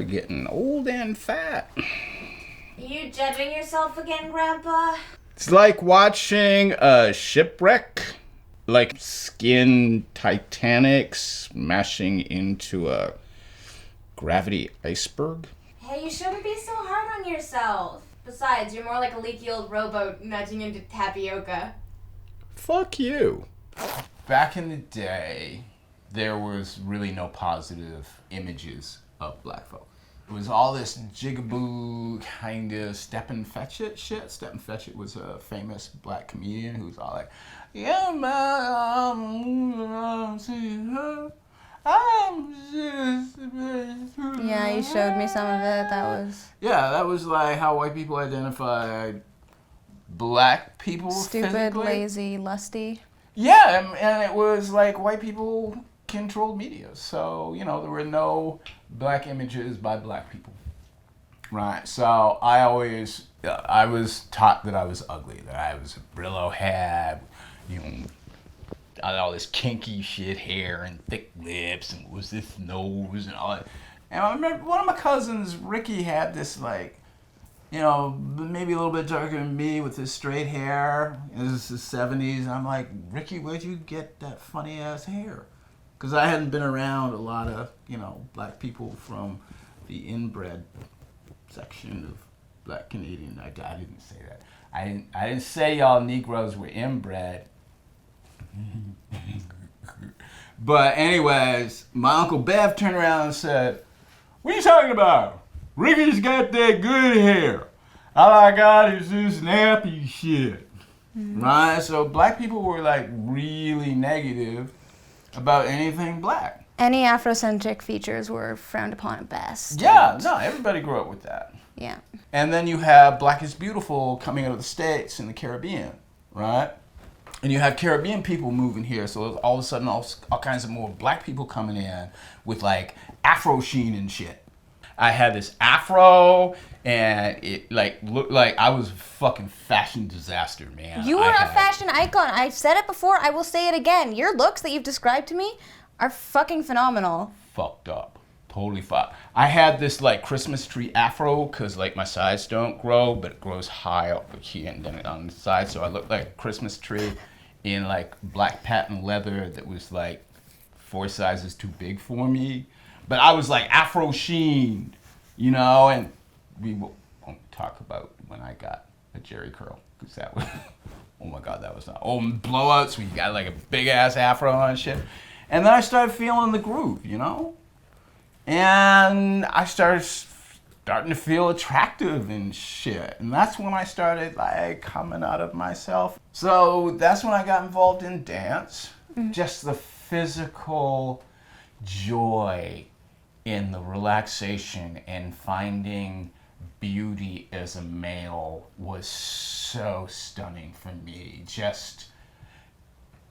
getting old and fat. Are you judging yourself again, Grandpa? It's like watching a shipwreck. Like skin Titanic smashing into a gravity iceberg. Hey, you shouldn't be so hard on yourself. Besides, you're more like a leaky old rowboat nudging into tapioca. Fuck you. Back in the day, there was really no positive images of black folk. It was all this jigaboo kind of Stepin Fetchit shit. Stepin Fetchit was a famous black comedian who was all like, yeah, man, I'm just... Yeah, you showed me some of it. That was like how white people identified black people stupid, physically. Lazy, lusty. Yeah, and it was like white people controlled media. So, there were no black images by black people. Right. So I was taught that I was ugly, that I was a Brillo head, I had all this kinky shit hair and thick lips and was this nose and all that. And I remember one of my cousins, Ricky, had this like, maybe a little bit darker than me with his straight hair. This is the 70s. And I'm like, Ricky, where'd you get that funny ass hair? Because I hadn't been around a lot of, black people from the inbred section of black Canadian. I didn't say that. I didn't say y'all Negroes were inbred. But anyways, my Uncle Bev turned around and said, what are you talking about? Ricky's got that good hair. All I got is this nappy shit. Mm-hmm. Right? So black people were like really negative about anything black. Any Afrocentric features were frowned upon at best. Yeah, no, everybody grew up with that. Yeah. And then you have Black is Beautiful coming out of the States and the Caribbean, right? And you have Caribbean people moving here, so all of a sudden all kinds of more black people coming in with like Afro sheen and shit. I had this afro, and it like looked like I was a fucking fashion disaster, man. You were a fashion icon. I've said it before. I will say it again. Your looks that you've described to me are fucking phenomenal. Fucked up. Totally fucked. I had this like Christmas tree afro because like my sides don't grow, but it grows high up here and then on the side, so I looked like a Christmas tree in like black patent leather that was like 4 sizes too big for me. But I was like Afro sheen, and we won't talk about when I got a Jerry curl, because that was, oh my God, that was not, blowouts, we got like a big ass Afro and shit. And then I started feeling the groove, and I starting to feel attractive and shit. And that's when I started like coming out of myself. So that's when I got involved in dance. Mm-hmm. Just the physical joy in the relaxation and finding beauty as a male was so stunning for me. Just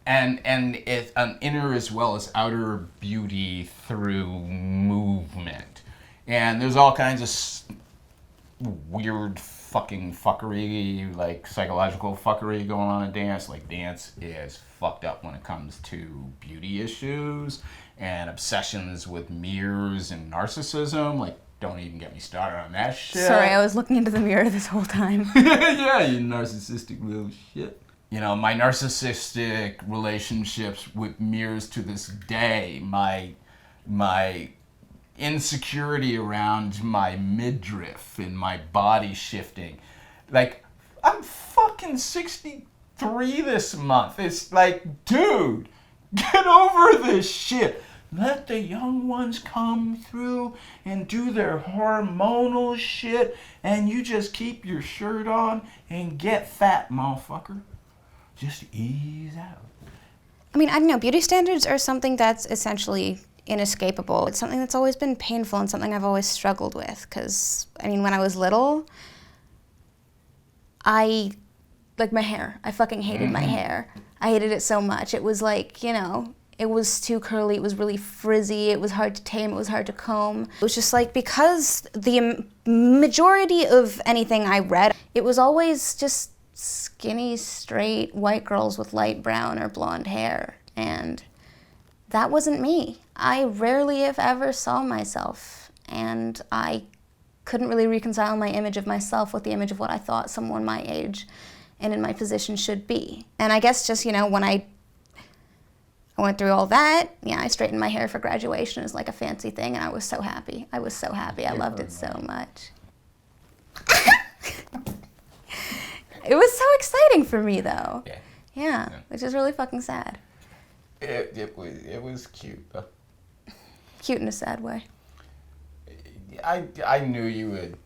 and it's an inner as well as outer beauty through movement. And there's all kinds of weird fucking fuckery, like psychological fuckery going on in dance. Like dance is fucked up when it comes to beauty issues and obsessions with mirrors and narcissism. Like, don't even get me started on that shit. Sorry, I was looking into the mirror this whole time. Yeah, you narcissistic little shit. My narcissistic relationships with mirrors to this day, my insecurity around my midriff and my body shifting. Like, I'm fucking 63 this month. It's like, dude, get over this shit. Let the young ones come through and do their hormonal shit, and you just keep your shirt on and get fat, motherfucker. Just ease out. I mean, I don't know. Beauty standards are something that's essentially inescapable. It's something that's always been painful and something I've always struggled with. Because, when I was little, I my hair. I fucking hated my hair. I hated it so much. It was like, it was too curly, it was really frizzy, it was hard to tame, it was hard to comb. It was just like, because the majority of anything I read, it was always just skinny, straight, white girls with light brown or blonde hair. And that wasn't me. I rarely, if ever, saw myself and I couldn't really reconcile my image of myself with the image of what I thought someone my age and in my position should be. And I guess just, when I went through all that, I straightened my hair for graduation. It was like a fancy thing, and I was so happy. I loved it so much. It was so exciting for me, though. Yeah, which is really fucking sad. It was cute, though. Cute in a sad way. I knew you would,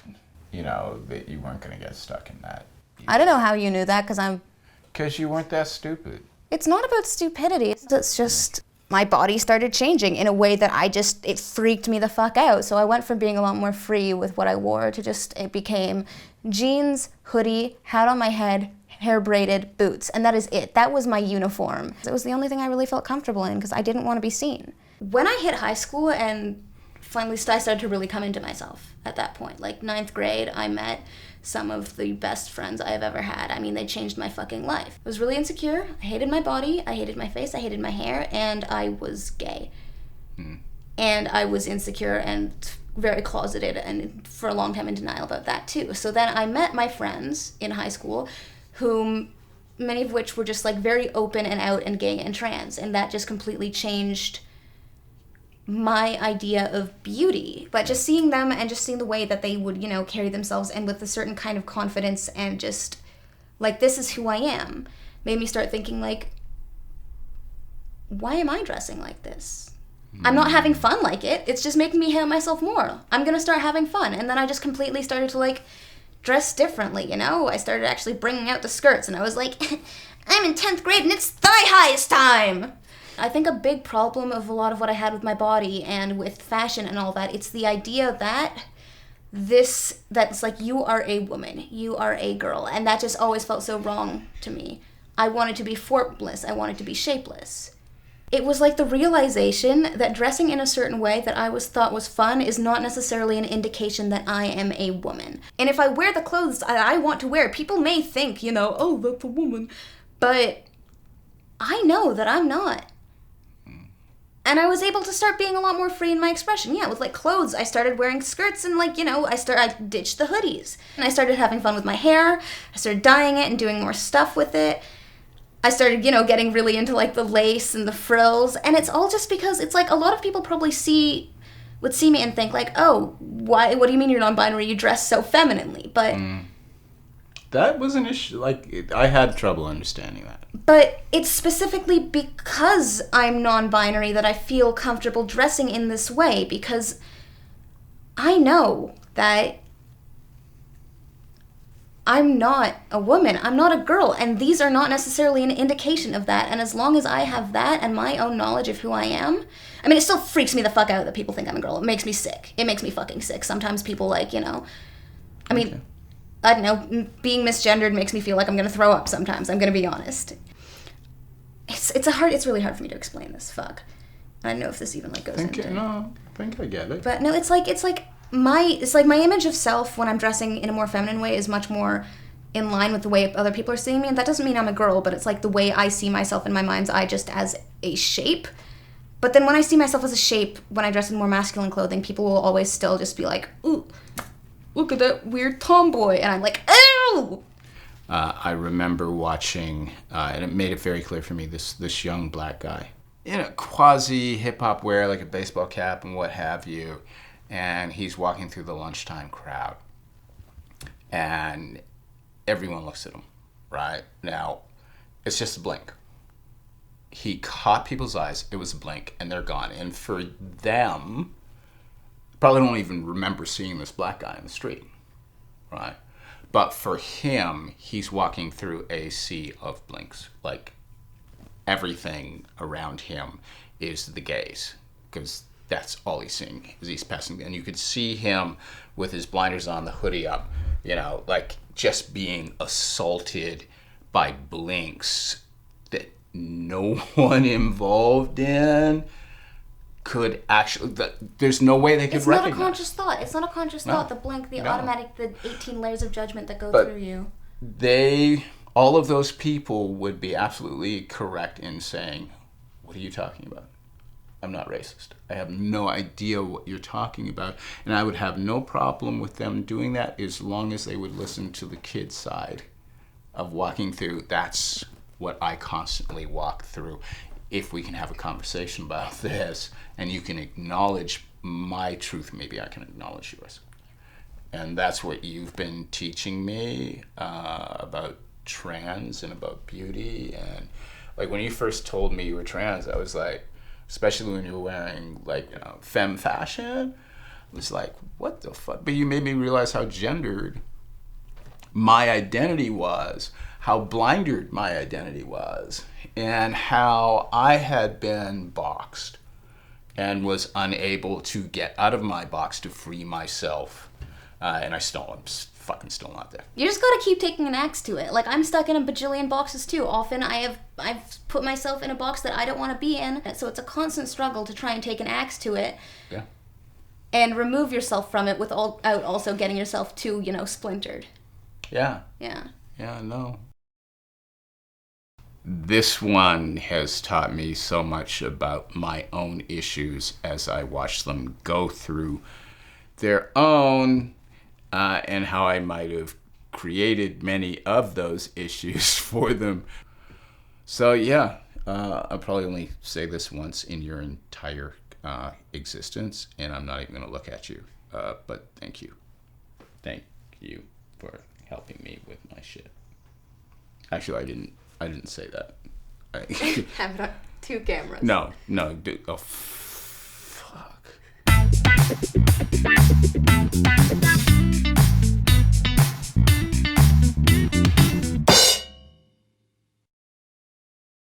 that you weren't going to get stuck in that. I don't know how you knew that, Because you weren't that stupid. It's not about stupidity. It's just my body started changing in a way that it freaked me the fuck out. So I went from being a lot more free with what I wore to it became jeans, hoodie, hat on my head, hair braided, boots. And that is it. That was my uniform. It was the only thing I really felt comfortable in because I didn't want to be seen. When I hit high school and finally I started to really come into myself at that point. Like 9th grade, I met some of the best friends I have ever had. I mean, they changed my fucking life. I was really insecure. I hated my body. I hated my face. I hated my hair. And I was gay. And I was insecure and very closeted and for a long time in denial about that too. So then I met my friends in high school, whom many of which were just like very open and out and gay and trans. And that just completely changed my idea of beauty. But just seeing them and just seeing the way that they would, carry themselves and with a certain kind of confidence and just like, this is who I am, made me start thinking like, why am I dressing like this? I'm not having fun like it. It's just making me hate myself more. I'm going to start having fun. And then I just completely started to like dress differently, I started actually bringing out the skirts and I was like, I'm in 10th grade and it's thigh highest time. I think a big problem of a lot of what I had with my body and with fashion and all that, it's the idea that that's like, you are a woman, you are a girl, and that just always felt so wrong to me. I wanted to be formless, I wanted to be shapeless. It was like the realization that dressing in a certain way that I thought was fun is not necessarily an indication that I am a woman. And if I wear the clothes I want to wear, people may think, oh, that's a woman, but I know that I'm not. And I was able to start being a lot more free in my expression. Yeah, with like clothes, I started wearing skirts and like, I ditched the hoodies. And I started having fun with my hair. I started dyeing it and doing more stuff with it. I started, getting really into like the lace and the frills. And it's all just because it's like a lot of people probably would see me and think like, oh, what do you mean you're non-binary? You dress so femininely. But that was an issue. Like, I had trouble understanding that. But it's specifically because I'm non-binary that I feel comfortable dressing in this way, because I know that I'm not a woman, I'm not a girl, and these are not necessarily an indication of that. And as long as I have that and my own knowledge of who I am, I mean, it still freaks me the fuck out that people think I'm a girl. It makes me sick. It makes me fucking sick. Sometimes people like, I mean, I don't know, being misgendered makes me feel like I'm going to throw up sometimes, I'm going to be honest. It's really hard for me to explain this, fuck. I don't know if this even like goes into it. No, I think I get it. But no, it's like my image of self when I'm dressing in a more feminine way is much more in line with the way other people are seeing me. And that doesn't mean I'm a girl, but it's like the way I see myself in my mind's eye just as a shape. But then when I see myself as a shape, when I dress in more masculine clothing, people will always still just be like, ooh, look at that weird tomboy. And I'm like, ew! I remember watching, and it made it very clear for me, this young black guy in a quasi hip-hop wear, like a baseball cap and what have you, and he's walking through the lunchtime crowd. And everyone looks at him, right? Now, it's just a blink. He caught people's eyes, it was a blink, and they're gone. And for them, probably don't even remember seeing this black guy in the street, right? But for him, he's walking through a sea of blinks. Like, everything around him is the gaze, because that's all he's seeing as he's passing. And you could see him with his blinders on, the hoodie up, like just being assaulted by blinks that no one involved in could actually, there's no way they could recognize. It's not a conscious thought. It's not a conscious thought. The blink, the automatic, the 18 layers of judgment that go through you. All of those people would be absolutely correct in saying, what are you talking about? I'm not racist. I have no idea what you're talking about. And I would have no problem with them doing that as long as they would listen to the kid's side of walking through. That's what I constantly walk through. If we can have a conversation about this and you can acknowledge my truth, maybe I can acknowledge yours. And that's what you've been teaching me about trans and about beauty. And like when you first told me you were trans, I was like, especially when you were wearing like, you know, femme fashion, it was like, what the fuck? But you made me realize how gendered my identity was, how blindered my identity was, and how I had been boxed and was unable to get out of my box to free myself. And I'm fucking still not there. You just gotta keep taking an axe to it. Like, I'm stuck in a bajillion boxes too. Often I've put myself in a box that I don't want to be in. So it's a constant struggle to try and take an axe to it. Yeah. And remove yourself from it without also getting yourself too, you know, splintered. Yeah. Yeah. Yeah, no. This one has taught me so much about my own issues as I watch them go through their own, and how I might have created many of those issues for them. So yeah, I'll probably only say this once in your entire existence, and I'm not even going to look at you. But thank you. Thank you for helping me with my shit. Actually, I didn't say that. Have it on 2 cameras. No, dude. Oh,